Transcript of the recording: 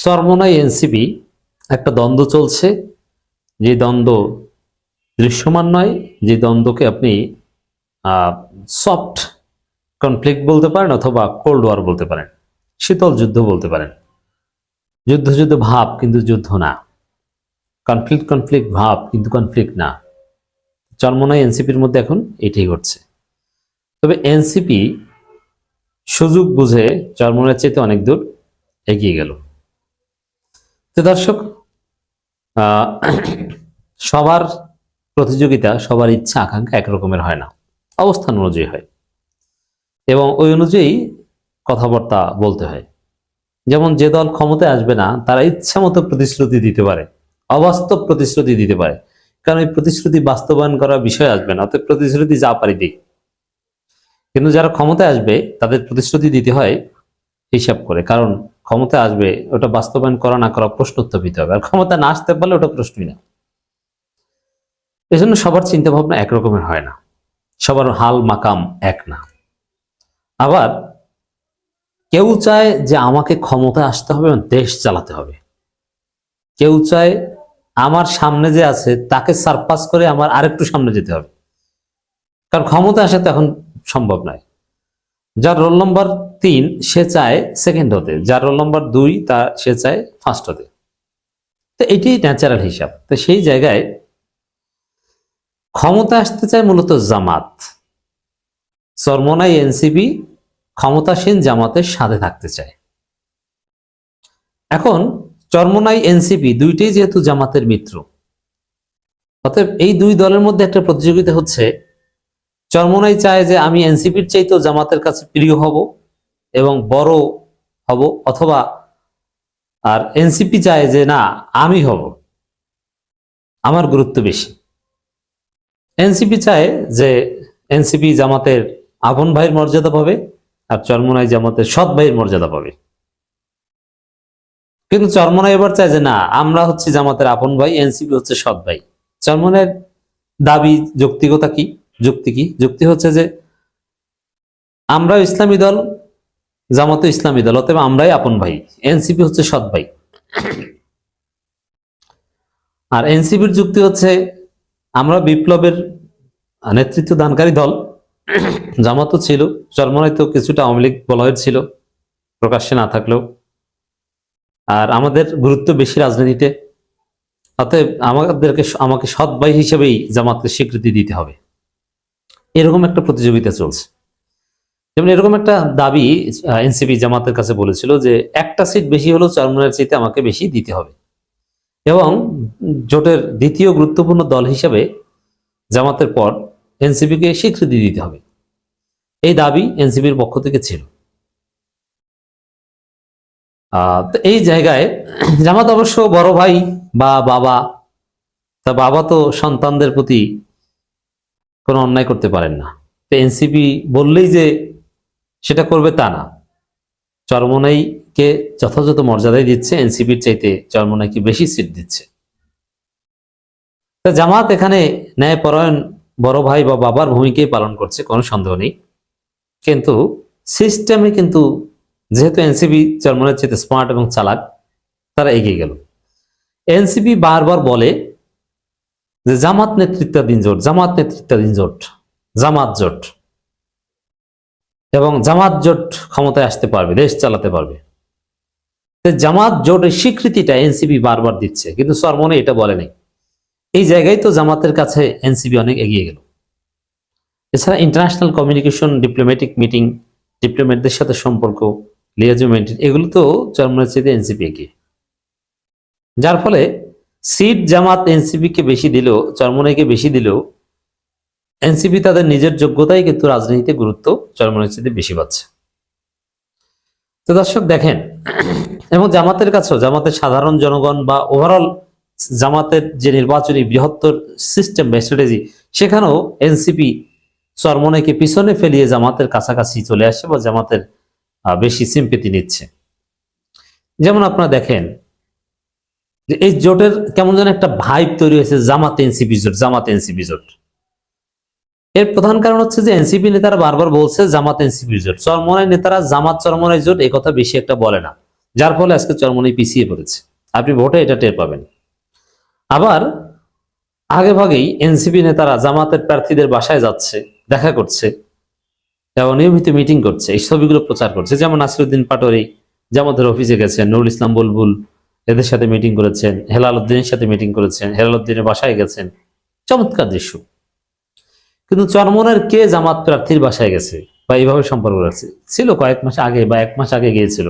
Charmonai NCP একটা দ্বন্দ্ব চলছে, যে দ্বন্দ্ব দৃশ্যমান নয়, যে দ্বন্দ্বকে আপনি সফট কনফ্লিক্ট বলতে পারেন অথবা কোল্ড ওয়ার বলতে পারেন, শীতল যুদ্ধ বলতে পারেন। যুদ্ধ যুদ্ধ ভাব কিন্তু যুদ্ধ না, কনফ্লিক্ট কনফ্লিক্ট ভাব কিন্তু কনফ্লিক্ট না। চরমোনাই এনসিপির মধ্যে এখন এটাই ঘটছে। তবে এনসিপি সুযোগ বুঝে চরমোনাইয়ের চাইতে অনেক দূর এগিয়ে গেল। তো দর্শক, সবার প্রতিযোগিতা, সবার ইচ্ছা আকাঙ্ক্ষা একরকমের হয় না, অবস্থান অনুযায়ী হয় এবং ওই অনুযায়ী কথাবার্তা বলতে হয়। যেমন যে দল ক্ষমতায় আসবে না তারা ইচ্ছা মতো প্রতিশ্রুতি দিতে পারে, অবাস্তব প্রতিশ্রুতি দিতে পারে, কারণ এই প্রতিশ্রুতি বাস্তবায়ন করার বিষয় আসবে না, অর্থাৎ প্রতিশ্রুতি যা পারি দিই। কিন্তু যারা ক্ষমতায় আসবে তাদের প্রতিশ্রুতি দিতে হয় হিসাব করে, কারণ ক্ষমতায় আসবে, ওটা বাস্তবায়ন করা না করা প্রশ্ন উত্থাপিত হবে, আর ক্ষমতা না আসতে পারলে ওটা প্রশ্নই না। এজন্য সবার চিন্তা ভাবনা একরকমের হয় না, সবার হাল মাকাম এক না। আবার কেউ চায় যে আমাকে ক্ষমতায় আসতে হবে এবং দেশ চালাতে হবে, কেউ চায় আমার সামনে যে আছে তাকে সারপাস করে আমার আরেকটু সামনে যেতে হবে, কারণ ক্ষমতা আসা তো এখন সম্ভব নয়। যার রোল নম্বর 3 সে চায় সেকেন্ড হতে, যার রোল নম্বর 2 সে চায় ফার্স্ট হতে। তো এটাই ন্যাচারাল হিসাব। তো সেই জায়গায় ক্ষমতা আসতে চায় মূলত জামাত, চরমোনাই এনসিপি ক্ষমতাসীন জামাতের সাথে থাকতে চায়। এখন চরমোনাই এনসিপি দুইটাই যেহেতু জামাতের মিত্র, অতএব এই দুই দলের মধ্যে একটা প্রতিযোগিতা হচ্ছে। চরমোনাই চায় যে আমি এনসিপির চাইতেও জামাতের কাছে প্রিয় হব এবং বড় হব, অথবা আর এনসিপি চায় যে না, আমি হব, আমার গুরুত্ব বেশি। এনসিপি চায় যে এনসিপি জামাতের আপন ভাইয়ের মর্যাদা পাবে, আর চরমোনাই জামাতের সৎ ভাইয়ের মর্যাদা পাবে। কিন্তু চরমোনাই এবার চায় যে না, আমরা হচ্ছে জামাতের আপন ভাই, এনসিপি হচ্ছে সৎ ভাই। চরমোনাইয়ের দাবি যৌক্তিকতা কি, যুক্তি হচ্ছে যে আমরাও ইসলামী দল, জামাতও ইসলামী দল, অতএব আমরাই আপন ভাই, এনসিপি হচ্ছে সৎ ভাই। আর এনসিপির যুক্তি হচ্ছে আমরা বিপ্লবের নেতৃত্ব দানকারী দল, জামাতও ছিল, চরমোনাই তো কিছুটা আওয়ামী লীগ বলয়ের ছিল প্রকাশ্যে না থাকলেও, আর আমাদের গুরুত্ব বেশি রাজনীতিতে, অতএব আমাকে সৎ ভাই হিসেবেই জামাতকে স্বীকৃতি দিতে হবে। এরকম একটা প্রতিযোগিতা চলছে। যেমন এরকম একটা দাবি এনসিপি জামাতের কাছে বলেছিল যে একটা সিট বেশি হলেও চরমোনাইয়ের চাইতে আমাকে বেশি দিতে হবে, এবং জোটের দ্বিতীয় গুরুত্বপূর্ণ দল হিসেবে জামাতের পর এনসিপিকে স্বীকৃতি দিতে হবে, এই দাবি এনসিপির পক্ষ থেকে ছিল। তো এই জায়গায় জামাত অবশ্য বড় ভাই বা বাবা, তা বাবা তো সন্তানদের প্রতি কোনো অন্যায় করতে পারেন না। তো এনসিপি বললেই যে সেটা করবে তা না, চরমোনাইকে যথাযথ মর্যাদায় দিচ্ছে, এনসিপির চাইতে চরমোনাইকে বেশি সিট দিচ্ছে। জামাত এখানে ন্যায়পরায়ণ বড় ভাই বা বাবার ভূমিকাই পালন করছে, কোনো সন্দেহ নেই। কিন্তু সিস্টেমে কিন্তু যেহেতু এনসিপি চরমোনাইয়ের চাইতে স্মার্ট এবং চালাক, তারা এগিয়ে গেল। এনসিপি বারবার বলে যে জামাত নেতৃত্বাধীন জোট, জামাত নেতৃত্বাধীন জোট, জামাত জোট, এবং জামাত জোট ক্ষমতায় আসতে পারবে, দেশ চালাতে পারবে। জামাত জোটের স্বীকৃতিটা এনসিপি বারবার দিচ্ছে, কিন্তু চরমোনাই এটা বলেনি। এই জায়গায় তো জামাতের কাছে এনসিপি অনেক এগিয়ে গেল। এছাড়া ইন্টারন্যাশনাল কমিউনিকেশন, ডিপ্লোম্যাটিক মিটিং, ডিপ্লোম্যাটদের সাথে সম্পর্ক, লিয়াজু মেনটেন, এগুলো তো চরমোনাইয়ের চাইতে এনসিপি এগিয়ে। যার ফলে সিট জামাত এনসিপিকে বেশি দিলেও, চরমোনাইকে বেশি দিলেও, এনসিপি তাদের নিজের যোগ্যতাই কিন্তু রাজনীতিতে গুরুত্ব চরমোনাইয়ের চাইতে বেশি পাচ্ছে। তো দর্শক দেখেন, এবং জামাতের কাছেও, জামাতের সাধারণ জনগণ বা ওভারঅল জামাতের যে নির্বাচনী বৃহত্তর সিস্টেম বা স্ট্র্যাটেজি, সেখানেও এনসিপি চরমোনাইকে পিছনে ফেলিয়ে জামাতের কাছাকাছি চলে আসে বা জামাতের বেশি সিম্পেথি নিচ্ছে। যেমন আপনারা দেখেন যে এই জোটের কেমন যেন একটা ভাইব তৈরি হয়েছে, জামাত এনসিপি জোট, জামাত এনসিপি জোট। এর প্রধান কারণ হচ্ছে যে এনসিপি নেতারা বারবার বলছে জামাত এনসিপি জোট, চরমোনাই নেতারা জামাত চরমোনাই জোট এই কথা বেশি একটা বলে না। যার ফলে আজকে চরমোনাই পিছিয়ে পড়েছে। আপনি ভোটে এটা টের পাবেন। আবার আগে ভাগেই এনসিপি নেতারা জামাতের প্রার্থীদের বাসায় যাচ্ছে, দেখা করছে এবং নিয়মিত মিটিং করছে, এই ছবিগুলো প্রচার করছে। যেমন নাসিরউদ্দিন পাটোয়ারি জামাতের অফিসে গেছেন, নুরুল ইসলাম বুলবুল এদের সাথে মিটিং করেছেন, হেলাল উদ্দিনের সাথে মিটিং করেছেন, হেলাল উদ্দিনের বাসায় গেছেন। চমৎকার দৃশ্য। কিন্তু চরমোনাইয়ের কে জামাত প্রার্থীর বাসায় গেছে বা এইভাবে সম্পর্ক রাখছে? ছিল কয়েক মাস আগে বা 1 মাস আগে গিয়েছিল।